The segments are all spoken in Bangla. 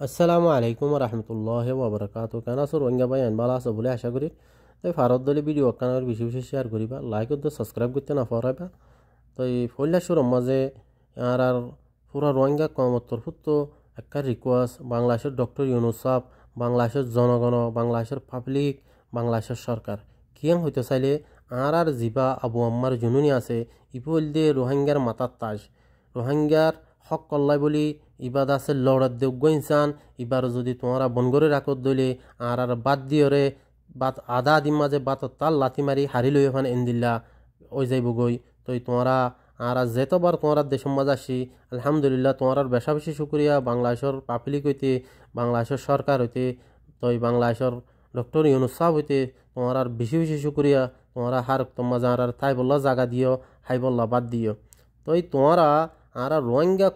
আসসালামু আলাইকুম রহমতুল্লাহ ওবরাকাতু কেন আছো রোহিঙ্গা ভাই আনবালা আছো বলে আশা করি তাই ভারত দলে ভিডিও কানার বেশি বেশি শেয়ার করিবা লাইক করতে সাবস্ক্রাইব করতে না পারাইবা তো এই ফইলা সুর মাঝে আর পুরা রোহিঙ্গা কমতর ফুতো একটা রিকোয়েস্ট বাংলাদেশের ডক্টর ইউনুস সাহেব বাংলাদেশের জনগণ বাংলাদেশের পাবলিক বাংলাদেশের সরকার কিয়াং হইতে চাইলে আর জিবা আবু আম্মার জুনুনি আছে ইপল দিয়ে রোহিঙ্গার মাথার তাজ রোহিঙ্গার হক কল্লাই বলি ইবাদ আছে লড়ার যোগ্য ইনসান এবার যদি তোমরা বন করে রাখো দলে আর বাদ দিয়রে বাত আধা দিন মাঝে বাত তাল লাথি মারি হারি লই ওখানে এনদিল্লা ওই যাইব গই তো তোমরা আর যেতবার তোমরা দেশের মাঝে আসি আলহামদুলিল্লাহ তোমরা বেশা বেশি শুক্রিয়া বাংলাদেশের পাবলিক হইতে বাংলাদেশের সরকার হইতে তো বাংলাদেশের ডক্টর ইউনুস সাহেব হইতে তোমরা বেশি বেশি শুক্রিয়া তোমরা হার তোমার আর তাই বললা জায়গা দিও হাই বললা বাদ দিও তো তোমরা আর রোহিঙ্গা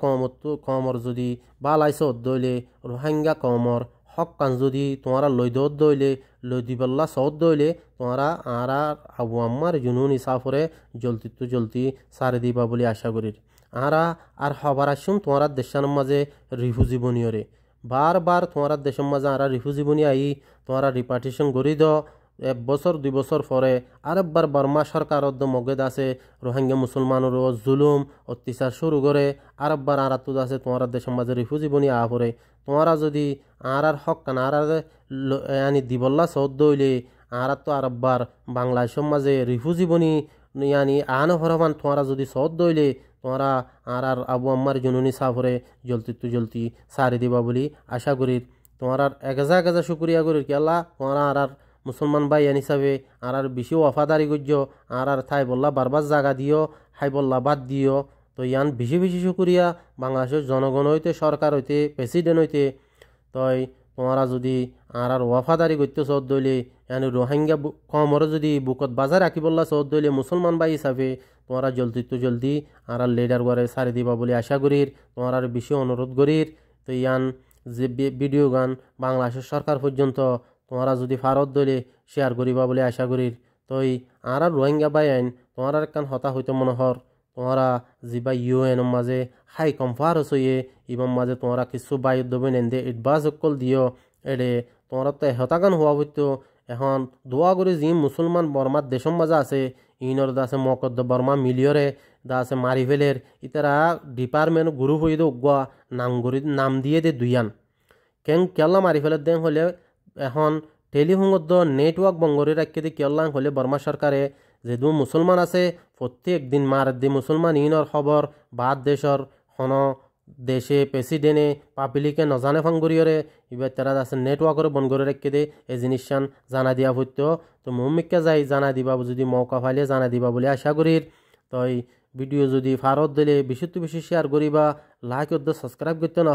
কমর যদি বালাইছ দইলে রোহিঙ্গা কমর হক কান যদি তোমরা লই দইলে লই দিবল্লা সদ দইলে তোমরা আর আবু আম্মার জুনুন ইসাফরে জলতি তো জলতি সারে দিবা বলে আশা করি আর হবার আসুন তোমরা দেশের মাঝে রিফিউজি বনিয়রে বারবার তোমরা দেশের মাঝে আর রিফিউজি বনি আই তোমরা রিপার্টিশন করি দ 1 বছর 2 বছর পরে আরেকবার বর্মা সরকার মগেদ আছে রোহিঙ্গা মুসলমানের জুলুম অত্যাচার শুরু করে আরেকবার আরাতুদ আছে তোমার দেশের মাঝে রিফিউজি বনি আ পরে তোমরা যদি আর হক কান আর আনি দিবল্লা সৌদ দইলে আর তো আরেকবার বাংলাদেশের মাঝে রিফিউজি বনি ইয়ানি আনো হরমান তোমরা যদি সৌদ দইলে তোমরা আর আবু আম্মার জুনুনি সাফরে জলতি সারি দিবা বলি আশা করি তোমরা এগাজা এগাজা শুক্রিয়া করি কি আল্লাহ তোমরা আর মুসলমান ভাই হিসাবে আর বেশি ওয়াফাদারি করছ আর থাই বললা বারবার জায়গা দিও হাই বললা বাদ দিও তো ইয়ান বেশি বেশি শুক্রিয়া বাংলাদেশের জনগণ হইতে সরকার হইতে প্রেসিডেন্ট হইতে তই তোমরা যদি আর ওয়াফাদারি করতে চৌদ দইলে ইয়ানি রোহিঙ্গা কমরে যদি বুকত বাজার রাখি বললা চৌদ দইলে মুসলমান ভাই হিসাবে তোমরা জলদি আর লিডার করে সারি দিবা বলে আশা করির তোমরা বেশি অনুরোধ করির তো ইয়ান যে ভিডিও গান বাংলাদেশের সরকার পর্যন্ত তোমরা যদি ভারত দলে শেয়ার করিবা বলে আশা করির তো আর রোহিঙ্গা বাই আইন তোমরা একখান হতা হইতে মনে হর তোমরা যা UN মাঝে হাই কনফারেন্স হইয়ে ইমাম মাঝে তোমরা কিছু বাইর দেবে নেন্দে এডভান্স অকল দিও এডে তোমরা তো হতাগান হওয়া হইতো এখন দোয়া করে যি মুসলমান বর্মার দেশের মাঝে আছে ইনর দা আছে মকদ্দ বর্মা মিলিয়রে দা আছে মারি ফেলের ইতারা ডিপার্টমেন্ট গ্রুপ হয়ে দে উগুয়া নাম দিয়ে দে দুইয়ান কেল্লা মারি ফেলের দেন হলে এখন টেলিফোনত নেটওয়ার্ক বঙ্গরে রাখিয়ে দিয়ে কেল্লাং হলে বর্মা সরকারে যেহেতু মুসলমান আছে প্রত্যেক দিন মার দি মুসলমান ইনর খবর বাদ দেশর হন দেশে প্রেসিডেন্টে পাবলিকে নজানে ফাঙ্গুরিয়রে এবার তারা আছে নেটওয়ার্করে বন করে রাখিয়ে দে এই জিনিসান জানা দিয়া হইতো তো মুমিককে যাই জানা দিবা যদি মৌকা পাইলে জানা দিবা বলে আশা করির তো ভিডিও যদি ভারত দিলে বেশি বেশি শেয়ার করিবা লাইক করতে সাবস্ক্রাইব করতে না